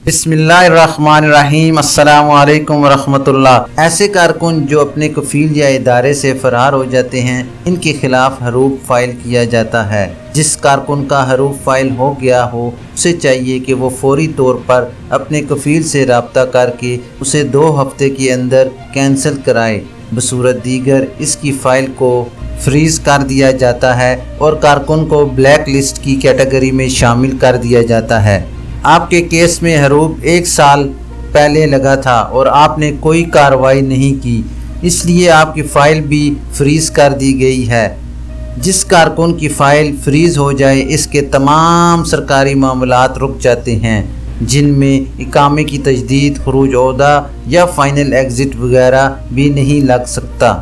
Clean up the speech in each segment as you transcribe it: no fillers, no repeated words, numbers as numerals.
बिस्मिल्लाहिर्रहमानिर्रहीम। अस्सलामु अलैकुम वरहमतुल्लाह। ऐसे कारकुन जो अपने कफील या इदारे से फरार हो जाते हैं, इनके खिलाफ हरूब फाइल किया जाता है। जिस कारकुन का हरूब फाइल हो गया हो, उसे चाहिए कि वो फौरी तौर पर अपने कफील से रब्ता करके उसे 2 हफ्ते के अंदर कैंसिल कराए। बसूरत दीगर इसकी फ़ाइल को फ्रीज़ कर दिया जाता है और कारकुन को ब्लैक लिस्ट की कैटेगरी में शामिल कर दिया जाता है। आपके केस में हरूब 1 साल पहले लगा था और आपने कोई कार्रवाई नहीं की, इसलिए आपकी फ़ाइल भी फ्रीज़ कर दी गई है। जिस कारकुन की फ़ाइल फ्रीज़ हो जाए, इसके तमाम सरकारी मामलात रुक जाते हैं, जिनमें इकामे की तजदीद, खुरूज ओहदा या फ़ाइनल एग्ज़िट वगैरह भी नहीं लग सकता।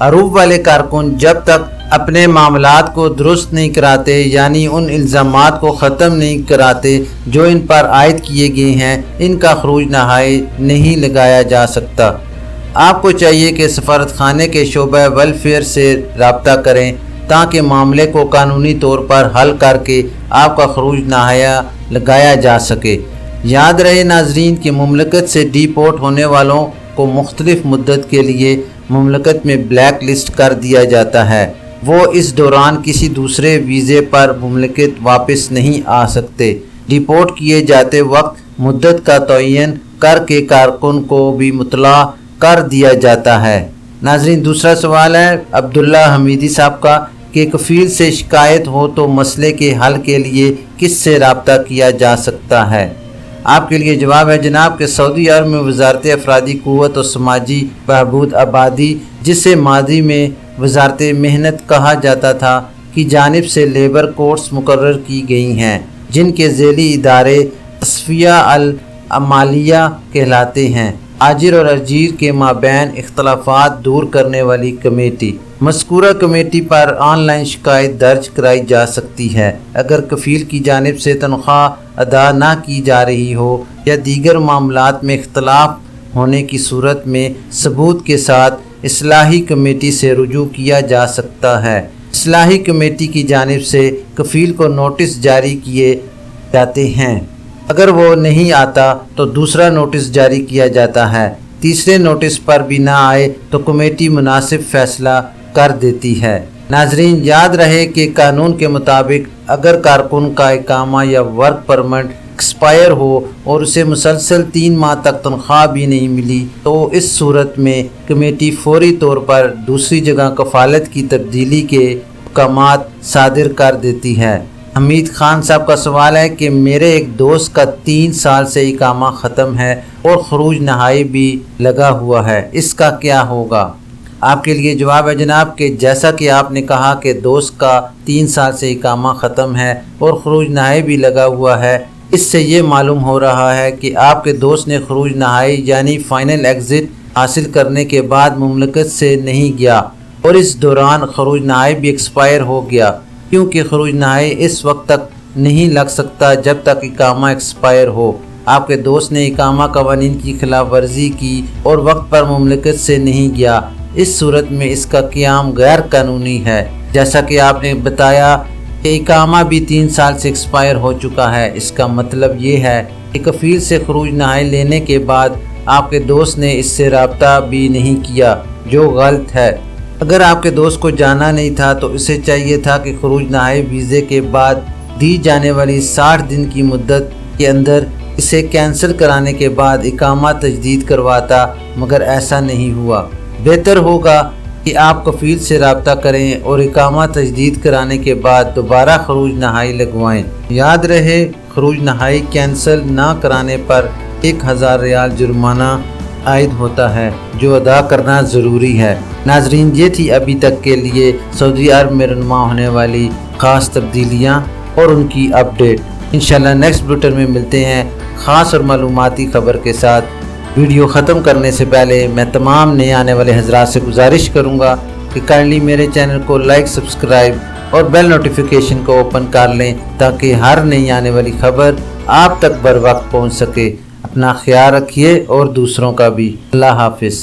हरूब वाले कारकुन जब तक अपने मामलात को दुरुस्त नहीं कराते, यानी उन इल्ज़ामात को ख़त्म नहीं कराते जो इन पर आयद किए गए हैं, इनका खरूज नहाए नहीं लगाया जा सकता। आपको चाहिए कि सफारत खाने के शोबा वेलफेयर से रब्ता करें ताकि मामले को कानूनी तौर पर हल करके आपका खरूज नहाया लगाया जा सके। याद रहे नाजरीन कि मुमलकत से डिपोर्ट होने वालों को मुख्तलिफ मुद्दत के लिए मुमलकत में ब्लैक लिस्ट कर दिया जाता है। वो इस दौरान किसी दूसरे वीज़े पर मुमलकत वापस नहीं आ सकते। डिपोर्ट किए जाते वक्त मुद्दत का तयन करके कारकुन को भी मुतला कर दिया जाता है। नाजरीन, दूसरा सवाल है अब्दुल्ला हमीदी साहब का कि कफील से शिकायत हो तो मसले के हल के लिए किस से रब्ता किया जा सकता है। आपके लिए जवाब है जनाब कि सऊदी अरब में वजारत अफरादी क़ुव्वत और समाजी बहबूद आबादी, जिसे मादी में वजारत मेहनत कहा जाता था, की जानिब से लेबर कोर्ट्स मुकर्रर की गई हैं, जिनके ज़ेली इदारे तस्फिया अल अमालिया कहलाते हैं। आजिर और अजीर के माबैन इख्तलाफात दूर करने वाली कमेटी। मज़कूरा कमेटी पर ऑनलाइन शिकायत दर्ज कराई जा सकती है। अगर कफील की जानिब से तनख्वाह अदा ना की जा रही हो या दीगर मामलात में इख्तलाफ होने की सूरत में सबूत के साथ इस्लाही कमेटी से रुजू किया जा सकता है। इस्लाही कमेटी की जानिब से कफील को नोटिस जारी किए जाते हैं। अगर वो नहीं आता तो दूसरा नोटिस जारी किया जाता है। तीसरे नोटिस पर भी ना आए तो कमेटी मुनासिब फैसला कर देती है। नाजरीन, याद रहे कि कानून के मुताबिक अगर कारकुन का इकामा या वर्क परमिट एक्सपायर हो और उसे मुसलसल 3 माह तक तनख्वाह भी नहीं मिली, तो इस सूरत में कमेटी फौरी तौर पर दूसरी जगह कफालत की तब्दीली के हुक्मात सादिर कर देती है। हमीद खान साहब का सवाल है कि मेरे एक दोस्त का 3 साल से इकामा ख़त्म है और खरूज नहाई भी लगा हुआ है, इसका क्या होगा। आपके लिए जवाब है जनाब कि जैसा कि आपने कहा कि दोस्त का 3 साल से इकामा ख़त्म है और खरूज नहाई भी लगा हुआ है, इससे ये मालूम हो रहा है कि आपके दोस्त ने खरूज नहाई यानी फ़ाइनल एग्ज़िट हासिल करने के बाद मुमलकत से नहीं गया और इस दौरान खरूज नहाई भी एक्सपायर हो गया, क्योंकि खरूज नहाई इस वक्त तक नहीं लग सकता जब तक इकामा एक्सपायर हो। आपके दोस्त ने इकामा कवानीन की खिलाफ वर्जी की और वक्त पर मुमलकत से नहीं गया। इस सूरत में इसका क़याम गैर कानूनी है। जैसा कि आपने बताया कि इकामा भी 3 साल से एक्सपायर हो चुका है। इसका मतलब ये है कि कफील से खरूज नहाई लेने के बाद आपके दोस्त ने इससे रब्ता भी नहीं किया, जो गलत है। अगर आपके दोस्त को जाना नहीं था तो इसे चाहिए था कि खरूज नहाई वीज़े के बाद दी जाने वाली 60 दिन की मुद्दत के अंदर इसे कैंसिल कराने के बाद इकामा तजदीद करवाता, मगर ऐसा नहीं हुआ। बेहतर होगा कि आप कफील से रब्ता करें और इकामा तजदीद कराने के बाद दोबारा खरूज नहाई लगवाएं। याद रहे, खरूज नहाई कैंसिल ना कराने पर 1000 रियाल जुर्माना आयद होता है, जो अदा करना ज़रूरी है। नाजरीन, ये थी अभी तक के लिए सऊदी अरब में रुनमा होने वाली ख़ास तब्दीलियाँ और उनकी अपडेट। इंशाल्लाह नेक्स्ट बुलेटिन में मिलते हैं ख़ास और मालूमाती ख़बर के साथ। वीडियो ख़त्म करने से पहले मैं तमाम नए आने वाले हज़रात से गुजारिश करूँगा कि काइंडली मेरे चैनल को लाइक, सब्सक्राइब और बेल नोटिफिकेशन को ओपन कर लें ताकि हर नई आने वाली ख़बर आप तक बर वक्त पहुँच सके। अपना ख्याल रखिए और दूसरों का भी। अल्लाह हाफिज़।